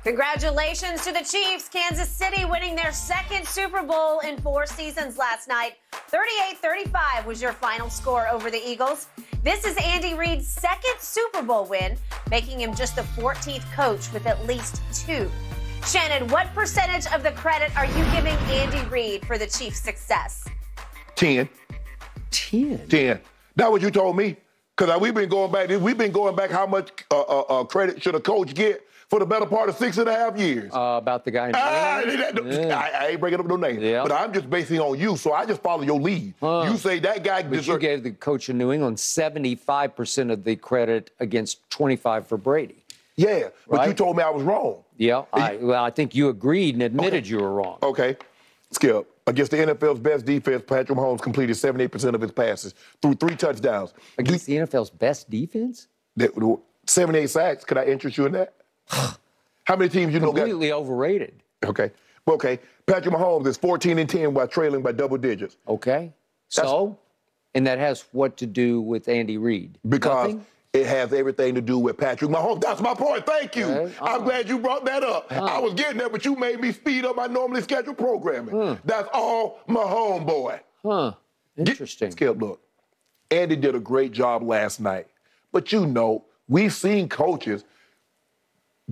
Congratulations to the Chiefs. Kansas City winning their second Super Bowl in 4 seasons last night. 38-35 was your final score over the Eagles. This is Andy Reid's second Super Bowl win, making him just the 14th coach with at least 2. Shannon, what percentage of the credit are you giving Andy Reid for the Chiefs' success? 10. 10? 10. That's what you told me. Because we've been going back how much credit should a coach get for the better part of 6.5 years. About the guy in I ain't bringing up no names. Yeah. But I'm just basing on you, so I just follow your lead. You say that guy But you gave the coach of New England 75% of the credit against 25 for Brady. Yeah, but right? you told me I was wrong. Yeah, I think you agreed and admitted you were wrong. Okay, Skip. Against the NFL's best defense, Patrick Mahomes completed 78% of his passes through 3 touchdowns. Against the NFL's best defense? 78 sacks. Could I interest you in that? How many teams you know got? Completely overrated. Okay. Patrick Mahomes is 14-10 while trailing by double digits. Okay. And that has what to do with Andy Reid? Because Nothing? it has everything to do with Patrick Mahomes. That's my point. Thank you. Okay. I'm glad you brought that up. I was getting there, but you made me speed up my normally scheduled programming. That's all my homeboy. Huh. Interesting. Skip, look, Andy did a great job last night. But you know, we've seen coaches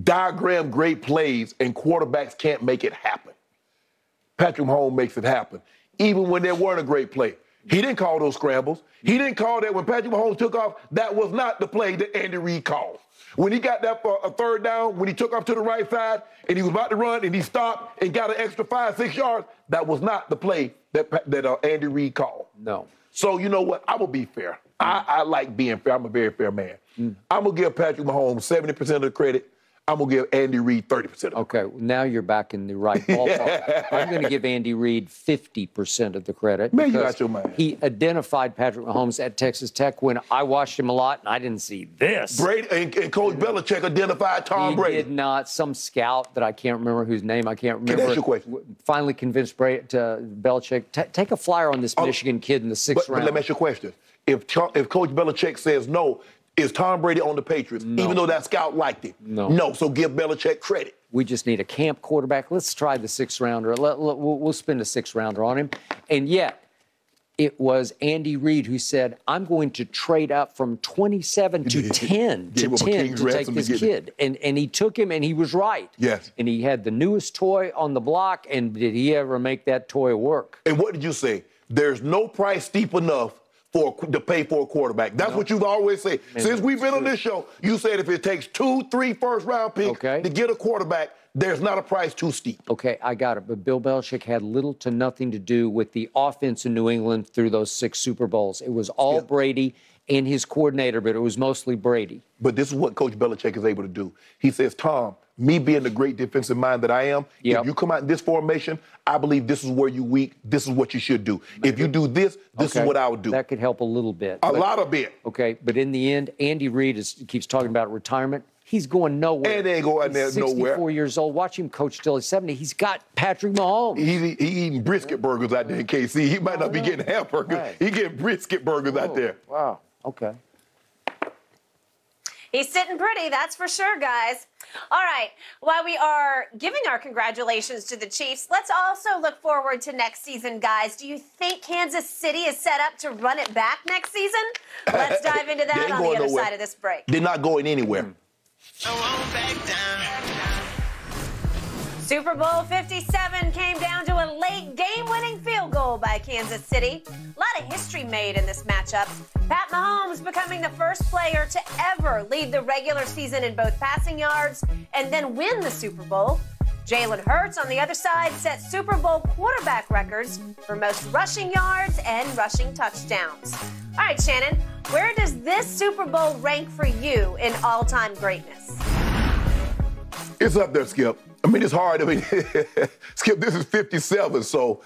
diagram great plays and quarterbacks can't make it happen. Patrick Mahomes makes it happen, even when there weren't a great play. He didn't call those scrambles. He didn't call that when Patrick Mahomes took off. That was not the play that Andy Reid called. When he got that for a third down, when he took off to the right side and he was about to run and he stopped and got an extra 5-6 yards, that was not the play that Andy Reid called. No. So you know what? I'm going to be fair. I like being fair. I'm a very fair man. I'm going to give Patrick Mahomes 70% of the credit. I'm going to give Andy Reid 30% of it. Okay, now you're back in the right ballpark. I'm going to give Andy Reid 50% of the credit. Man, you got your man. He identified Patrick Mahomes at Texas Tech when I watched him a lot, and I didn't see this. Brady and Coach Belichick identified Tom Brady. He did not. Some scout that I can't remember whose name I can't remember. Can I ask you a question? Finally convinced Belichick, take a flyer on this Michigan kid in the 6th round. But let me ask you a question. If Coach Belichick says no, is Tom Brady on the Patriots, even though that scout liked him? No, so give Belichick credit. We just need a camp quarterback. Let's try the 6th rounder. We'll spend a 6th rounder on him. And yet, it was Andy Reid who said, I'm going to trade up from 27 to 10 to take this kid. And he took him, and he was right. Yes. And he had the newest toy on the block, and did he ever make that toy work? And what did you say? There's no price steep enough to pay for a quarterback. That's what you've always said. Since we've been on this show, you said if it takes 2-3 first-round picks to get a quarterback, there's not a price too steep. Okay, I got it. But Bill Belichick had little to nothing to do with the offense in New England through those 6 Super Bowls. It was all Brady and his coordinator, but it was mostly Brady. But this is what Coach Belichick is able to do. He says, Tom, me being the great defensive mind that I am, if you come out in this formation, I believe this is where you're weak. This is what you should do. If you do this, this is what I would do. That could help a little bit. A lot of bit. Okay, but in the end, Andy Reid keeps talking about retirement. He's going nowhere. And they ain't going there nowhere. 64 years old. Watch him coach till he's 70. He's got Patrick Mahomes. He's eating brisket burgers out there in KC. He might not be getting hamburgers. Right. He getting brisket burgers out there. Wow, okay. He's sitting pretty, that's for sure, guys. All right, while we are giving our congratulations to the Chiefs, let's also look forward to next season, guys. Do you think Kansas City is set up to run it back next season? Let's dive into that on the other side of this break. They're not going anywhere. Super Bowl 57 came down to a late game-winning field goal by Kansas City. A lot of history made in this matchup. Pat Mahomes becoming the first player to ever lead the regular season in both passing yards and then win the Super Bowl. Jalen Hurts, on the other side, set Super Bowl quarterback records for most rushing yards and rushing touchdowns. All right, Shannon, where does this Super Bowl rank for you in all-time greatness? It's up there, Skip. I mean, it's hard. I mean, Skip, this is 57, so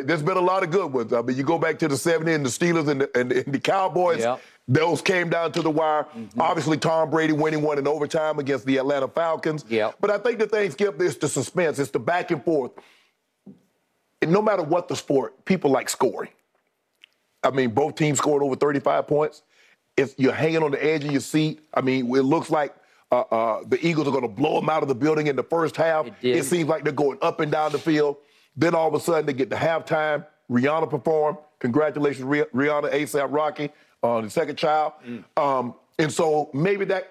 there's been a lot of good ones. I mean, you go back to the 70s and the Steelers and the Cowboys. Yep. Those came down to the wire. Obviously, Tom Brady winning one in overtime against the Atlanta Falcons. Yep. But I think the thing, Skip, is the suspense. It's the back and forth. And no matter what the sport, people like scoring. I mean, both teams scored over 35 points. You're hanging on the edge of your seat. I mean, it looks like the Eagles are going to blow them out of the building in the first half. It seems like they're going up and down the field. Then all of a sudden they get to halftime. Rihanna performed. Congratulations, Rihanna, A$AP Rocky, the second child. And so maybe that,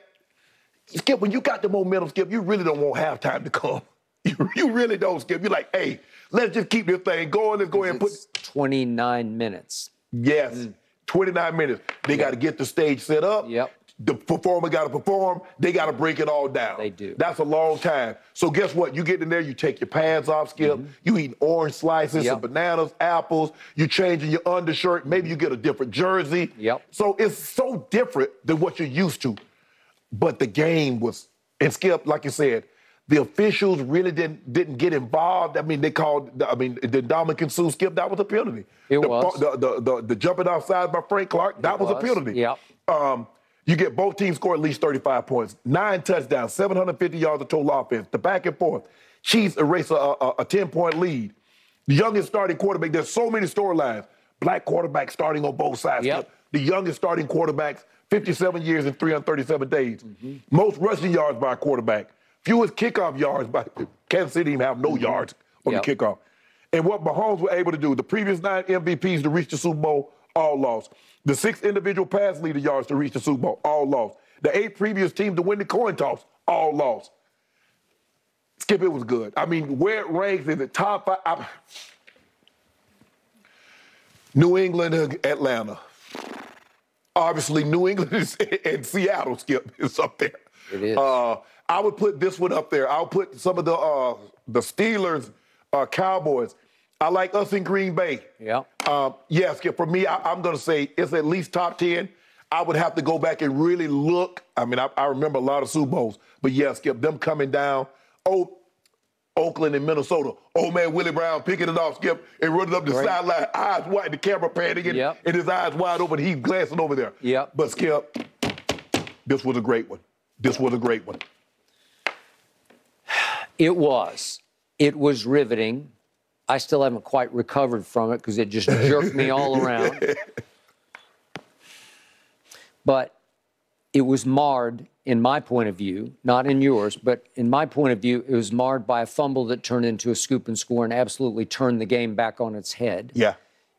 Skip, when you got the momentum, Skip, you really don't want halftime to come. You really don't, Skip. You're like, hey, let's just keep this thing going. Let's go ahead and put 29 minutes. Yes, 29 minutes. They got to get the stage set up. The performer got to perform. They got to break it all down. They do. That's a long time. So guess what? You get in there, you take your pads off, Skip. You eating orange slices, some bananas, apples. You changing your undershirt. Maybe you get a different jersey. So it's so different than what you're used to. But the game was, and Skip, like you said, the officials really didn't get involved. I mean, the Dominican Sue, Skip, that was a penalty. The jumping offside by Frank Clark, that was a penalty. You get both teams score at least 35 points, 9 touchdowns, 750 yards of total offense, the back and forth. Chiefs erase a 10-point lead. The youngest starting quarterback, there's so many storylines. Black quarterback starting on both sides. The youngest starting quarterbacks, 57 years and 337 days. Most rushing yards by a quarterback. Fewest kickoff yards by Kansas City didn't have no yards on the kickoff. And what Mahomes were able to do, the previous 9 MVPs to reach the Super Bowl, all lost. The 6 individual pass leader yards to reach the Super Bowl, all lost. The 8 previous teams to win the coin toss, all lost. Skip, it was good. I mean, where it ranks in the top 5. New England, Atlanta. Obviously, New England and Seattle, Skip, is up there. It is. I would put this one up there. I'll put some of the Steelers, Cowboys. I like us in Green Bay. Yes, Skip, for me, I'm going to say it's at least top 10. I would have to go back and really look. I mean, I remember a lot of Super Bowls. But, yes, Skip, them coming down. Oh, Oakland and Minnesota. Old man Willie Brown picking it off, Skip, and running up the sideline, eyes wide, the camera panning, and his eyes wide open. He's glancing over there. But, Skip, this was a great one. This was a great one. It was. It was riveting. I still haven't quite recovered from it because it just jerked me all around. But it was marred, in my point of view, not in yours, but in my point of view, it was marred by a fumble that turned into a scoop and score and absolutely turned the game back on its head.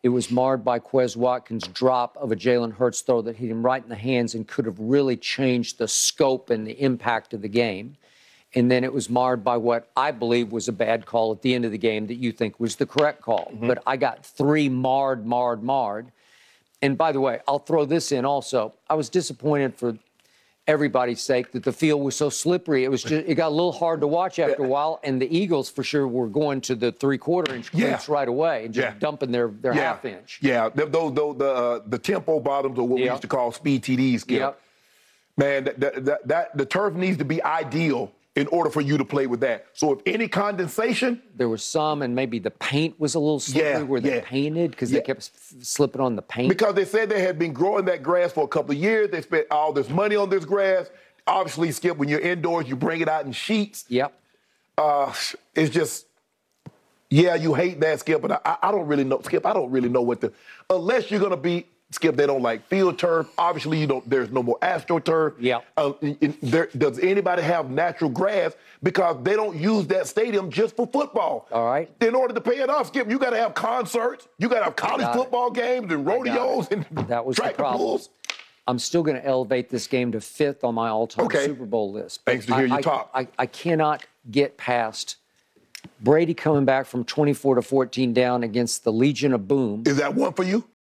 It was marred by Quez Watkins' drop of a Jalen Hurts throw that hit him right in the hands and could have really changed the scope and the impact of the game. And then it was marred by what I believe was a bad call at the end of the game that you think was the correct call. But I got 3 marred. And by the way, I'll throw this in also. I was disappointed for everybody's sake that the field was so slippery. It got a little hard to watch after a while, and the Eagles for sure were going to the 3/4-inch cleats right away and just dumping their half-inch. The tempo bottoms are what we used to call speed TDs, Skip. Man, the turf needs to be ideal in order for you to play with that. So if any condensation... There was some, and maybe the paint was a little slippery where they painted because they kept slipping on the paint. Because they said they had been growing that grass for a couple of years. They spent all this money on this grass. Obviously, Skip, when you're indoors, you bring it out in sheets. It's just... Yeah, you hate that, Skip, but I don't really know. Skip, I don't really know what to... Unless you're going to be... Skip, they don't like field turf. Obviously, there's no more AstroTurf. Does anybody have natural grass? Because they don't use that stadium just for football. In order to pay it off, Skip, you got to have concerts. You got to have college football games and rodeos and that was the problem. I'm still going to elevate this game to 5th on my all-time Super Bowl list. Thanks to hear you talk. I cannot get past Brady coming back from 24-14 down against the Legion of Boom. Is that one for you?